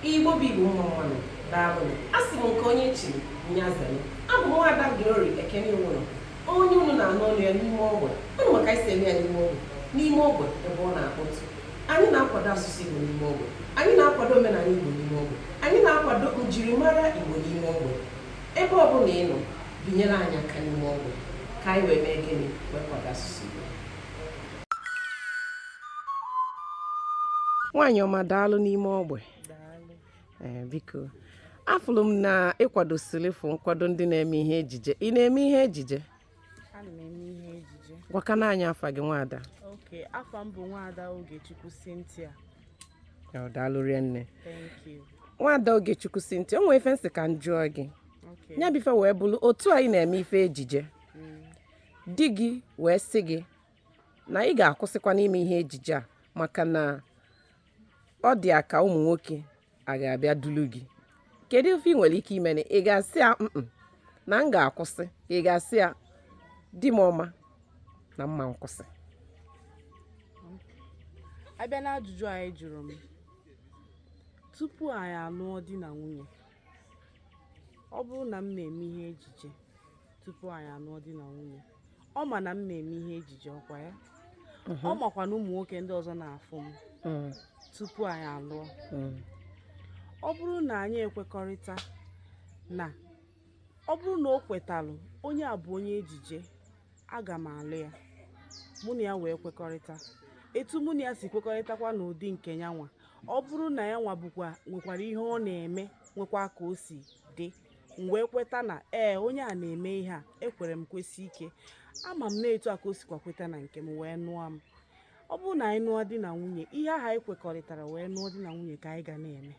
Igbo bụ Igbo mma mmanụ daalụ. Asị m nke onye chiri nyazelu. Abụ m Nwaada Glory Ekene Nwụrụ. Onye unu na-anụ ọnụ ya n'ime ogbe. Unu maka isi eme ya n'ime ogbe. N'ime ogbe ebe ọ na-akpọtụ. Anyị na-akwado asụsụ Igbo n'ime ogbe. Anyị na-akwado omenala Igbo n'ime ogbe. Anyị na-akwado njirimara Igbo n'ime ogbe. Ebe ọ bụla ị nọ, binyere anyị aka n'ime ogbe. Ka anyị wee mee gịnị? Wee kwado asụsụ Igbo. Nwaanyị ọma daalụ n'ime ogbe. Biko afụlụ m na ịkwadosiri fụ nkwado ndị na-eme ihe ejije. Ị na-eme ihe ejije? Ana m eme ihe ejije. Gwakana anyị afa gị nwaada. Okay, afa m bụ Nwaada Ogechukwu Cynthia. Daalụ rienne. Thank you. Nwaada Ogechukwu Cynthia, o nwee ife nsị ka m jụọ gị. Okay. Nya bife wee bụrụ otu anyị na-eme ife ejije. Di gị wee sị gị na ị ga-akwụsịkwa n'ime ihe ejije a maka na ọ dị aka ụmụ nwoke a ga-abịa dulu gị. Kedu ife ị nwere ike ime? Na ị ga-asị ya na m ga-akwụsị, ka ị ga-asị ya di m ọma na mma nkwụsị? Abịa na ajụjụ anyị jụrụ m, tupu anyị alụọ di na nwunye, ọ bụrụ na m na-eme ihe ejije tupu anyị alụọ di na nwunye, ọ ma na m na-eme ihe ejije ọkwa ya? Ọ makwa na ụmụ nwoke ndị ọzọ na-afụ m tupu anyị alụọ. Ọ bụrụ na anyị ekwekọrịta na ọ bụrụ na o kwetalụ onye a bụ onye ejije, aga m alụ ya, mụ na ya wee kwekọrịta etu mụ na ya si kwekọrịtakwa n'ụdị nke ya nwa. Ọ bụrụ na ya nwa nwekwara ihe ọ na-eme nwekwa ka o si dị, m wee kweta na onye a na-eme ihe a, ekwere m kwesị ike, ama m na-etu a ka o sikwa kweta na nke m, wee nụọ m. Ọ bụrụ na anyị nụọ di na nwunye, ihe ahụ anyị kwekọrịtara wee nụọ di na nwunye ka anyị ga na-eme.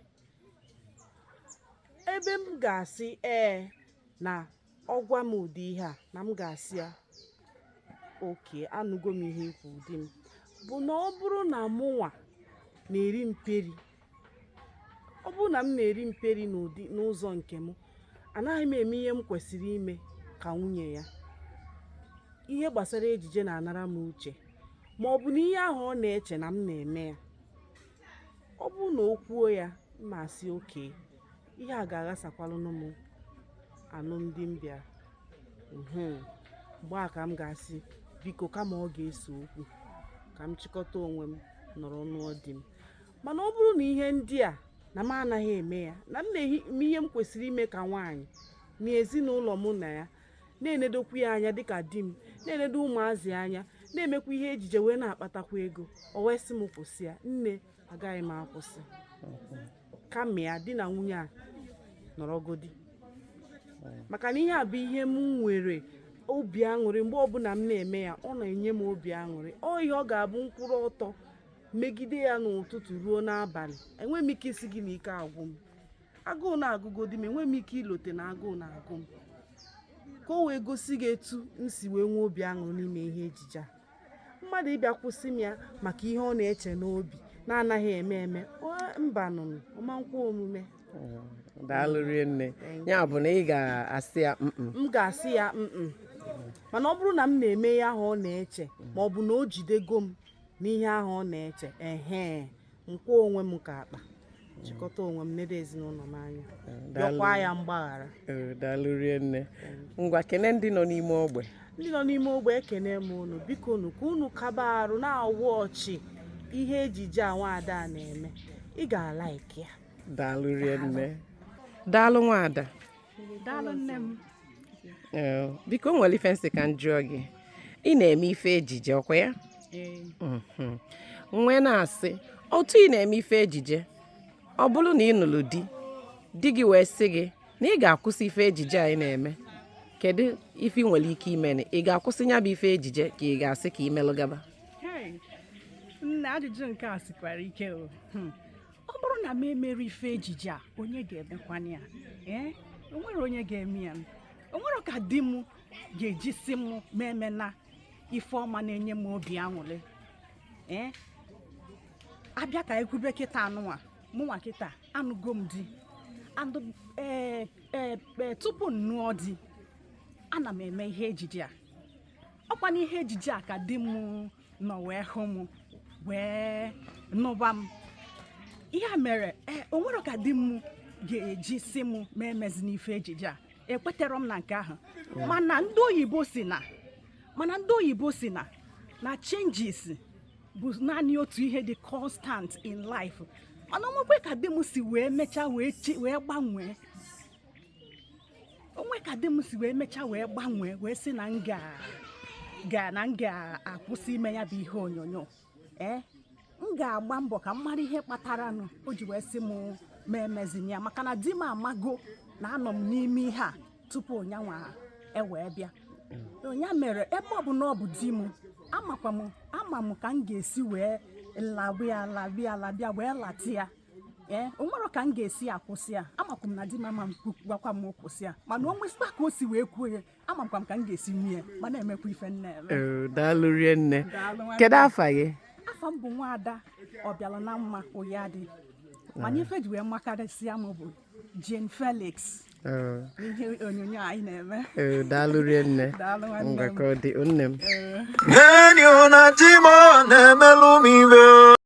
Ebe m ga-asị na ọ gwa m ụdị ihe a, na m ga-asị ya oke, anụgo m ihe ikwu ụdị m, bụ na ọ bụrụ na mụnwa na-eri mperi, ọ bụrụ na m na-eri mperi n'ụzọ nke m, anaghị m eme ihe m kwesịrị ime ka nwunye ya. Ihe gbasara ejije na-anara m uche, ma ọ bụ na ihe ahụ ọ na-eche na m na-eme ya, ọ bụrụ na o kwuo ya, m asị oke, ihe a ga-aghasakwalụnụ m alụmdi m bịara. Mgbe a ka m ga-asị biko, kama ọ ga-ese okwu, ka m chịkọta onwe m nọrọ nụọ di m. Mana ọ bụrụ na ihe ndị a na m anaghị eme ya, na m na-eme ihe m kwesịrị ime ka nwaanyị na ezinụlọ mụ na ya, na-enedokwu ya anya dịka di m, na-enedo ụmụazị anya, na-emekwa ihe ejije wee na-akpatakwa ego, o wee sị m kwụsị ya, nne agaghị m akwụsị. Kama ya, di na nwunye a nọrọgodi, maka na ihe a bụ ihe m nwere obi aṅụrị. Mgbe ọbụla m na-eme ya, ọ na-enye m obi aṅụrị. Ọ ihe ọ ga-abụ mkpụrụ ọtọ megide ya n'ụtụtụ ruo n'abalị, enweghị m ike isi gị na ike agwụ m, agụụ na-agụgodi m, enweghị m ike ilote na agụụ na-agụ m, ka o wee gosi gị etu m si wee nwee obi aṅụrị n'ime ihe ejije a. Mmadụ ịbịa kwụsị m ya maka ihe ọ na-eche n'obi na-anaghị eme mba nụnụ, ọma nkwa omume. Daalụ rienne. Ya bụ na ị ga-asị ya m ga-asị ya mana ọ bụrụ na m na-eme ihe ahụ ọ na-eche, ma ọ bụ na o jidego m n'ihe ahụ ọ na-eche, nkwa onwe m ka akpa, chịkọta onwe m, nedo ezinụlọ m anya, yọkwa ya mgbaghara. Daalụ rienne. Ngwa kene ndị nọ n'ime ogbe. Ndị nọ n'ime ogbe, ekene m unu, biko unu ka unu kaba arụ na-awụ ọchị ihe ejije a Nwaada na-eme, ị ga-alaiki ya. Daalụ rienne. Daalụ Nwaada. Daalụ nne m. Biko nwere ife nsị ka m jụọ gị, ị na-eme ife ejije ọkwa ya? Nwee na-asị otu ị na-eme ife ejije, ọ bụrụ na ị nụrụ di gị wee sị gị na ị ga-akwụsị ife ejije a ị na-eme, kedu ife ị nwere ike ime? Na ị ga-akwụsị ya bụ ife ejije ka ị ga-asị ka ị melụ gaba? Nne, ajụjụ nke a sikwara ike o. Ọ bụrụ na m emere ife ejije a, onye ga-emekwana ya? O nwere onye ga-eme ya. O nwere ka di m ga-eji si m meme na ife ọma na-enye m obi aṅụrị. Abịa ka ekwube kịta anụnwa, mụnwa kịta anụgo m di, tupu m nụọ di, ana m eme ihe ejije a. Ọkwa na ihe ejije a ka di m nọ wee hụ m wee nụba m. ihe mere o nwere ka di m ga-eji si m ma emezi n'ife ejije a ekwetere m na nke ahụ mana ndị oyibo si na changes bụ naanị otu ihe dị constant in life mana onwekwe ka di m si wee mechaa wee gbanwee wee sị na m ga-akwụsị ime ya bụ ihe onyonyo m ga-agba mbọ ka m mara ihe kpatara nụ o ji wee sị m ma emezini ya maka na di m amago na anọ m n'ime ihe a tupu onyanwa ewee bịa onya mere ebe ọ bụ na ọ bụ di m ama m ka m ga-esi wee labịa wee lati ya o nwere ka m ga-esi akwụsị ya amakwa m na di m ama m gwakwa m kwụsị ya mana o nwesịkwa ka o si wee kwuo ya amakwa m ka m ga-esi nwunye ma na-emekwa ife nne daalụ rienne. Kedu afa gị? Afa m bụ Nwaada Ọbịala na mma Oyadị mana ife ji wee makarịsịa m bụ Jane Felix n'ihe onyonyo anyị na-eme. Daalụ rienne. Ngakọ dị nne m. Enyi na Timo na-emelụ m ibe.